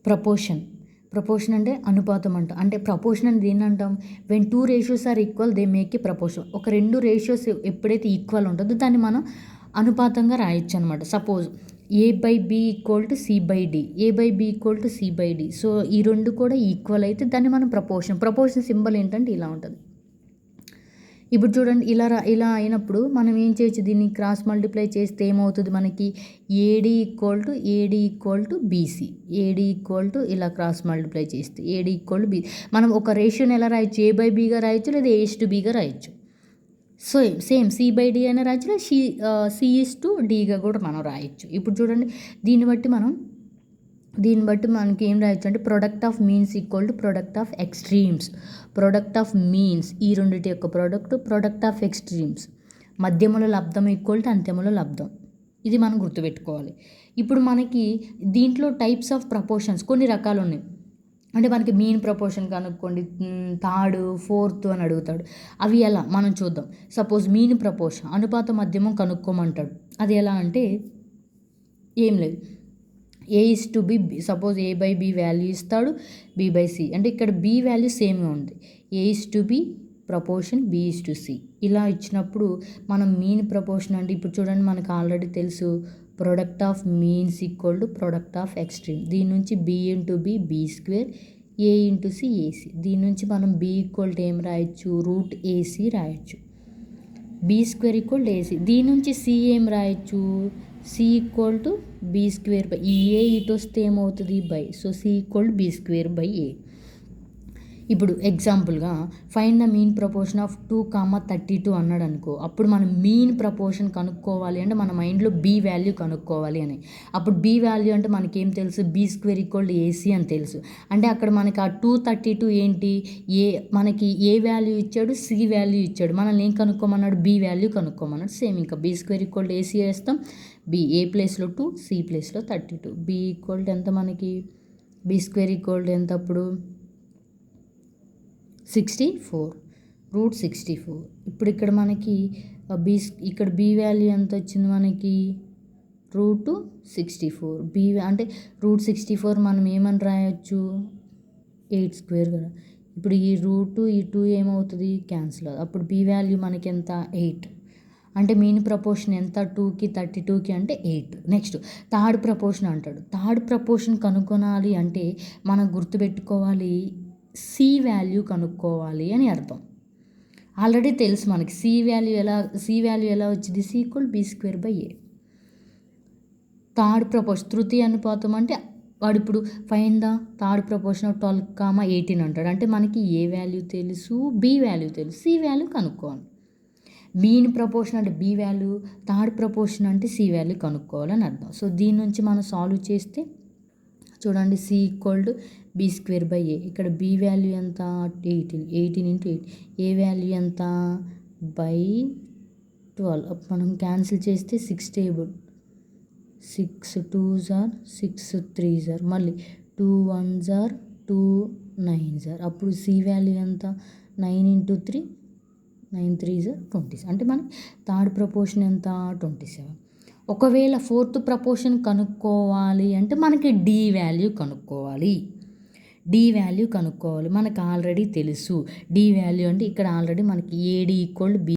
Proportion అంటే అనుపాతం అంట. అంటే ప్రపోర్షన్ అని దేన్ని అంటాం? When 2 ratios are equal they make a proportion. ఒక 2 రేషియోస్ ఎప్పుడైతే ఈక్వల్ ఉంటుందో దాన్ని మనం అనుపాతంగా రాయొచ్చు అనమాట. Suppose A/B = C/D, A/B = C/D. So ఈ రెండు కూడా ఈక్వల్ అయితే దాన్ని మనం ప్రపోర్షన్ సింబల్ ఏంటంటే ఇలా ఉంటుంది. ఇప్పుడు చూడండి, ఇలా అయినప్పుడు మనం ఏం చేయొచ్చు, దీన్ని క్రాస్ మల్టిప్లై చేస్తే ఏమవుతుంది మనకి? AD = BC. ఇలా క్రాస్ మల్టిప్లై చేస్తే AD = B. మనం ఒక రేషియోని ఎలా రాయొచ్చు? A/Bగా రాయొచ్చు, లేదా A/Bగా రాయొచ్చు. సో సేమ్ C/D అయినా రాయొచ్చు, లేదా C/Dగా కూడా మనం రాయొచ్చు. ఇప్పుడు చూడండి, దీన్ని బట్టి మనకి ఏం రాయొచ్చు అంటే product of means = product of extremes. Product of means ఈ రెండింటి యొక్క ప్రొడక్ట్ ఆఫ్ ఎక్స్ట్రీమ్స్. మధ్యముల లబ్ధం = అంత్యముల లబ్ధం. ఇది మనం గుర్తుపెట్టుకోవాలి. ఇప్పుడు మనకి దీంట్లో టైప్స్ ఆఫ్ ప్రపోర్షన్స్ కొన్ని రకాలు ఉన్నాయి. అంటే మనకి మీన్ ప్రపోర్షన్ కనుక్కోండి, థర్డ్, ఫోర్త్ అని అడుగుతాడు. అవి ఎలా మనం చూద్దాం. సపోజ్ మీన్ ప్రపోర్షన్, అనుపాత మధ్యమం కనుక్కోమంటాడు. అది ఎలా అంటే ఏం లేదు, A/B. సపోజ్ A/B వాల్యూ ఇస్తాడు, B/C. అంటే ఇక్కడ B వాల్యూ సేమ్గా ఉంది. A/B proportion B/C. ఇలా ఇచ్చినప్పుడు మనం మీన్ ప్రపోర్షన్ అంటే ఇప్పుడు చూడండి, మనకు ఆల్రెడీ తెలుసు product of means = product of extreme. దీని నుంచి B × B B², A × C AC. దీని నుంచి మనం B = ఏం రాయొచ్చు? √AC రాయొచ్చు. B² = AC. దీని నుంచి C ఏం రాయొచ్చు? C = B². ఈ A ఇటు వస్తే ఏమవుతుంది? బై. So C = B²/A. ఇప్పుడు ఎగ్జాంపుల్గా find the mean proportion of 2, 32 అన్నాడు అనుకో. అప్పుడు మనం మీన్ ప్రపోర్షన్ కనుక్కోవాలి అంటే మన మైండ్లో B వాల్యూ కనుక్కోవాలి అని. అప్పుడు B వాల్యూ అంటే మనకేం తెలుసు? B² = AC అని తెలుసు. అంటే అక్కడ మనకి ఆ 232 ఏంటి? మనకి A వాల్యూ ఇచ్చాడు, C వాల్యూ ఇచ్చాడు. మనల్ని ఏం కనుక్కోమన్నాడు? B వాల్యూ కనుక్కోమన్నాడు. సేమ్ ఇంకా B² = AC వేస్తాం. A ప్లేస్లో 2, C ప్లేస్లో 32. B = ఎంత మనకి? B² = ఎంత అప్పుడు? 64, √64. ఇప్పుడు ఇక్కడ మనకి ఇక్కడ B వాల్యూ ఎంత వచ్చింది మనకి? √64. B అంటే √64 మనం ఏమని రాయొచ్చు? 8² కదా. ఇప్పుడు ఈ ఈ 2 ఏమవుతుంది? క్యాన్సిల్ అవుతుంది. అప్పుడు B వాల్యూ మనకి ఎంత? 8. అంటే మీన్ ప్రపోర్షన్ ఎంత? 2కి 32కి అంటే 8. నెక్స్ట్ థర్డ్ ప్రపోర్షన్ అంటాడు. థర్డ్ ప్రపోర్షన్ కనుక్కోవాలి అంటే మనం గుర్తుపెట్టుకోవాలి, C వాల్యూ కనుక్కోవాలి అని అర్థం. ఆల్రెడీ తెలుసు మనకి C వాల్యూ ఎలా వచ్చింది? C = B²/A. థర్డ్ ప్రపోర్షన్ తృతీయ అనుపాతం అంటే వాడు ఇప్పుడు find the third proportion of 12, 18 అంటాడు. అంటే మనకి A వాల్యూ తెలుసు, B వాల్యూ తెలుసు, C వాల్యూ కనుక్కోవాలి. మీన్ ప్రపోర్షన్ అంటే B వాల్యూ, థర్డ్ ప్రపోర్షన్ అంటే C వాల్యూ కనుక్కోవాలని అర్థం. సో దీని నుంచి మనం సాల్వ్ చేస్తే చూడండి, C = B²/A. ఇక్కడ B వాల్యూ ఎంత? 18 × 8. A వాల్యూ ఎంత? /12. మనం క్యాన్సిల్ చేస్తే 6 table, 6 2s are 6 3s are, మళ్ళీ 2 1s are 2 9s are. అప్పుడు C వాల్యూ ఎంత? 9 × 3, 9 3s are 20. అంటే మనకి థర్డ్ ప్రపోర్షన్ ఎంత? 27. ఒకవేళ ఫోర్త్ ప్రపోర్షన్ కనుక్కోవాలి అంటే మనకి D వాల్యూ కనుక్కోవాలి. మనకు ఆల్రెడీ తెలుసు D వాల్యూ అంటే ఇక్కడ ఆల్రెడీ మనకి AD = B